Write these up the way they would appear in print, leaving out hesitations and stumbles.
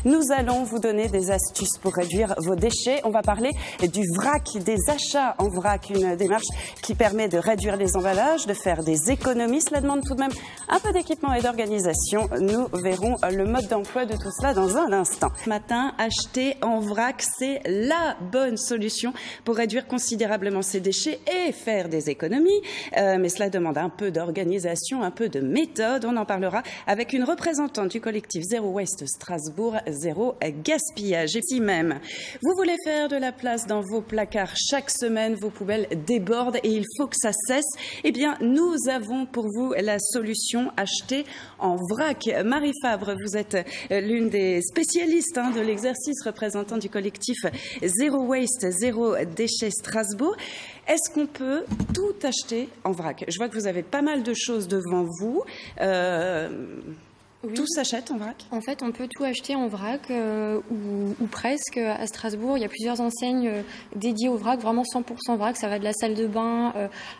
Nous allons vous donner des astuces pour réduire vos déchets. On va parler du vrac, des achats en vrac, une démarche qui permet de réduire les emballages, de faire des économies. Cela demande tout de même un peu d'équipement et d'organisation. Nous verrons le mode d'emploi de tout cela dans un instant. Ce matin, acheter en vrac, c'est la bonne solution pour réduire considérablement ses déchets et faire des économies. Mais cela demande un peu d'organisation, un peu de méthode. On en parlera avec une représentante du collectif Zero Waste Strasbourg, Zéro Gaspillage. Et si même vous voulez faire de la place dans vos placards chaque semaine, vos poubelles débordent et il faut que ça cesse, eh bien nous avons pour vous la solution, acheter en vrac. Marie Fabre, vous êtes l'une des spécialistes de l'exercice, représentant du collectif Zero Waste, Zéro Déchet Strasbourg. Est-ce qu'on peut tout acheter en vrac? Je vois que vous avez pas mal de choses devant vous. Oui. Tout s'achète en vrac? En fait, on peut tout acheter en vrac ou presque. À Strasbourg, il y a plusieurs enseignes dédiées au vrac, vraiment 100% vrac. Ça va de la salle de bain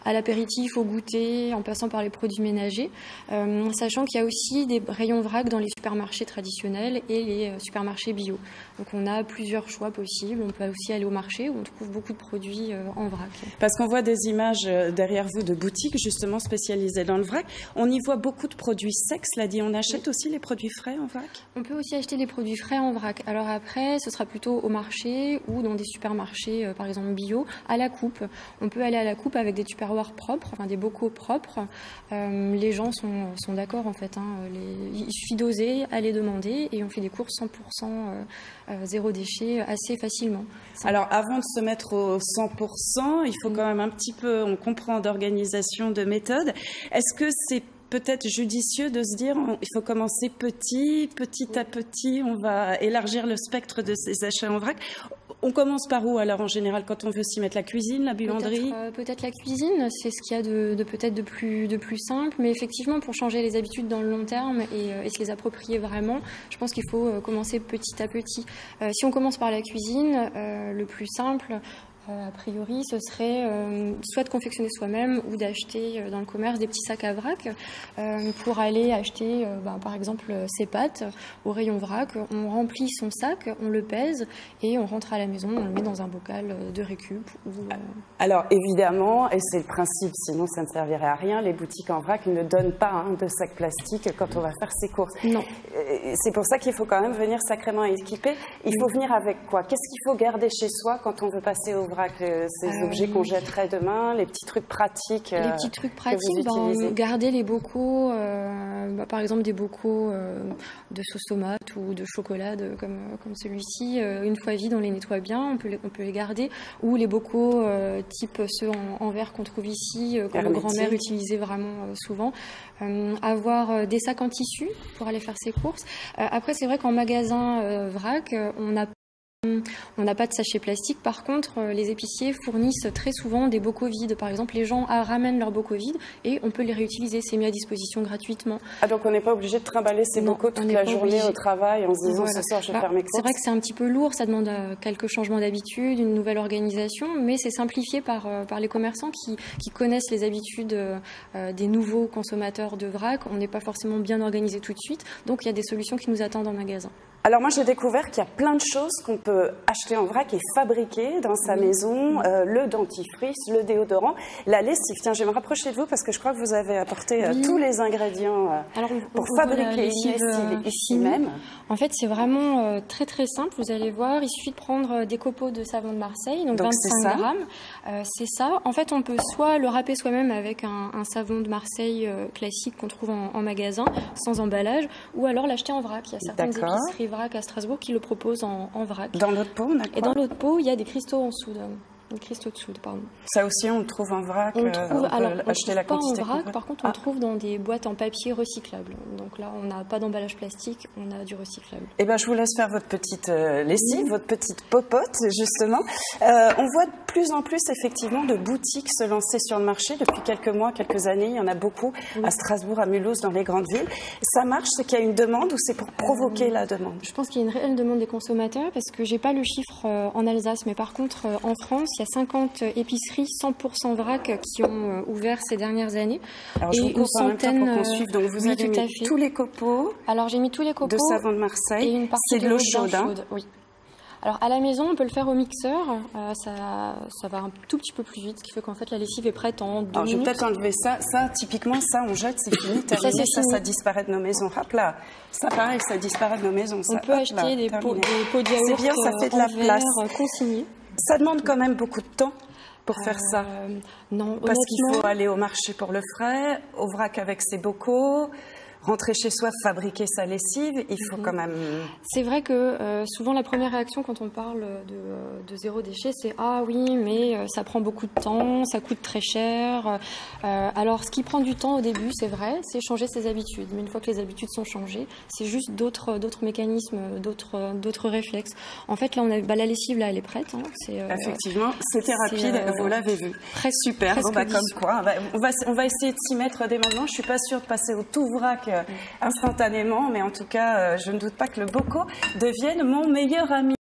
à l'apéritif, au goûter, en passant par les produits ménagers. Sachant qu'il y a aussi des rayons vrac dans les supermarchés traditionnels et les supermarchés bio. Donc on a plusieurs choix possibles. On peut aussi aller au marché où on trouve beaucoup de produits en vrac. Parce qu'on voit des images derrière vous de boutiques justement spécialisées dans le vrac. On y voit beaucoup de produits secs. Cela dit, on achète aussi les produits frais en vrac? On peut aussi acheter des produits frais en vrac. Alors après, ce sera plutôt au marché ou dans des supermarchés, par exemple bio, à la coupe. On peut aller à la coupe avec des tupperwares propres, enfin des bocaux propres. Les gens sont d'accord en fait. Il suffit d'oser, aller demander et on fait des courses 100% zéro déchet assez facilement. Alors avant de se mettre au 100%, il faut quand même un petit peu, on comprend, d'organisation, de méthode. Est-ce que c'est peut-être judicieux de se dire il faut commencer petit à petit, on va élargir le spectre de ces achats en vrac? On commence par où alors en général quand on veut s'y mettre? La cuisine, la buanderie? Peut-être la cuisine, c'est ce qu'il y a peut-être de plus simple, mais effectivement pour changer les habitudes dans le long terme et se les approprier vraiment, je pense qu'il faut commencer petit à petit. Si on commence par la cuisine, le plus simple, a priori, ce serait soit de confectionner soi-même ou d'acheter dans le commerce des petits sacs à vrac pour aller acheter, par exemple, ses pâtes au rayon vrac. On remplit son sac, on le pèse et on rentre à la maison, on le met dans un bocal de récup. Alors évidemment, et c'est le principe, sinon ça ne servirait à rien, les boutiques en vrac ne donnent pas de sacs plastiques quand on va faire ses courses. Non. C'est pour ça qu'il faut quand même venir sacrément équipé. Il faut venir avec quoi? Qu'est-ce qu'il faut garder chez soi quand on veut passer au vrac? Ces objets qu'on jetterait demain, les petits trucs pratiques. Les petits trucs pratiques, garder les bocaux, par exemple des bocaux de sauce tomate ou de chocolat comme celui-ci, une fois vides, on les nettoie bien, on peut les garder. Ou les bocaux type ceux en verre qu'on trouve ici, que nos grands-mères utilisaient vraiment souvent. Avoir des sacs en tissu pour aller faire ses courses. Après, c'est vrai qu'en magasin vrac, on n'a pas de sachets plastiques. Par contre, les épiciers fournissent très souvent des bocaux vides. Par exemple, les gens ramènent leurs bocaux vides et on peut les réutiliser. C'est mis à disposition gratuitement. Ah, donc on n'est pas obligé de trimballer ces bocaux toute la journée au travail en se disant ce soir je vais faire mes courses. C'est vrai que c'est un petit peu lourd, ça demande quelques changements d'habitude, une nouvelle organisation, mais c'est simplifié par les commerçants qui connaissent les habitudes des nouveaux consommateurs de vrac. On n'est pas forcément bien organisé tout de suite, donc il y a des solutions qui nous attendent en magasin. Alors moi j'ai découvert qu'il y a plein de choses qu'on peut acheter en vrac et fabriquer dans sa maison, le dentifrice, le déodorant, la lessive. Tiens, je vais me rapprocher de vous parce que je crois que vous avez apporté tous les ingrédients pour fabriquer une lessive ici même. En fait, c'est vraiment très très simple. Vous allez voir, il suffit de prendre des copeaux de savon de Marseille, donc 25 grammes. C'est ça. En fait, on peut soit le râper soi-même avec un savon de Marseille classique qu'on trouve en magasin, sans emballage, ou alors l'acheter en vrac. Il y a certaines épiceries vrac à Strasbourg qui le proposent en vrac. Dans l'autre pot, on a quoi? Et dans l'autre pot, il y a des cristaux en soude. Des cristaux de soude, pardon. Ça aussi, on le trouve en vrac. On le trouve, acheter la quantité pas en vrac, par contre, on le trouve dans des boîtes en papier recyclables. Donc là, on n'a pas d'emballage plastique, on a du recyclable. Eh ben, je vous laisse faire votre petite lessive, votre petite popote, justement. On voit de plus en plus, effectivement, de boutiques se lancer sur le marché. Depuis quelques mois, quelques années, il y en a beaucoup à Strasbourg, à Mulhouse, dans les grandes villes. Ça marche, c'est qu'il y a une demande ou c'est pour provoquer la demande? Je pense qu'il y a une réelle demande des consommateurs parce que j'ai pas le chiffre en Alsace, mais par contre, en France, il y a 50 épiceries 100% vrac qui ont ouvert ces dernières années. Alors, je vous coupe en même temps pour qu'on suive. Donc, vous avez mis tous les copeaux. Alors, j'ai mis tous les copeaux de savon de Marseille. Et une partie c'est de l'eau chaude. Oui. Alors, à la maison, on peut le faire au mixeur. Ça va un tout petit peu plus vite, ce qui fait qu'en fait, la lessive est prête en 2 minutes. Alors, je vais peut-être enlever ça. Ça, typiquement, ça, on jette, c'est fini, terminé. Ça disparaît de nos maisons. Hop là. Ça, pareil, ça disparaît de nos maisons. On peut acheter des pots de yaourt. C'est bien, ça fait de la place. Consignés. Ça demande quand même beaucoup de temps pour faire ça. Non, parce qu'il faut aller au marché pour le frais, au vrac avec ses bocaux. Rentrer chez soi, fabriquer sa lessive, il faut quand même... C'est vrai que souvent la première réaction quand on parle de zéro déchet, c'est « Ah oui, mais ça prend beaucoup de temps, ça coûte très cher. » Alors ce qui prend du temps au début, c'est vrai, c'est changer ses habitudes. Mais une fois que les habitudes sont changées, c'est juste d'autres mécanismes, d'autres réflexes. En fait, là, la lessive, là, elle est prête. Hein. Effectivement, c'était rapide, vous l'avez vu. Super, presque comme quoi. On va essayer de s'y mettre dès maintenant. Je ne suis pas sûre de passer au tout vrac instantanément, mais en tout cas, je ne doute pas que le boco devienne mon meilleur ami.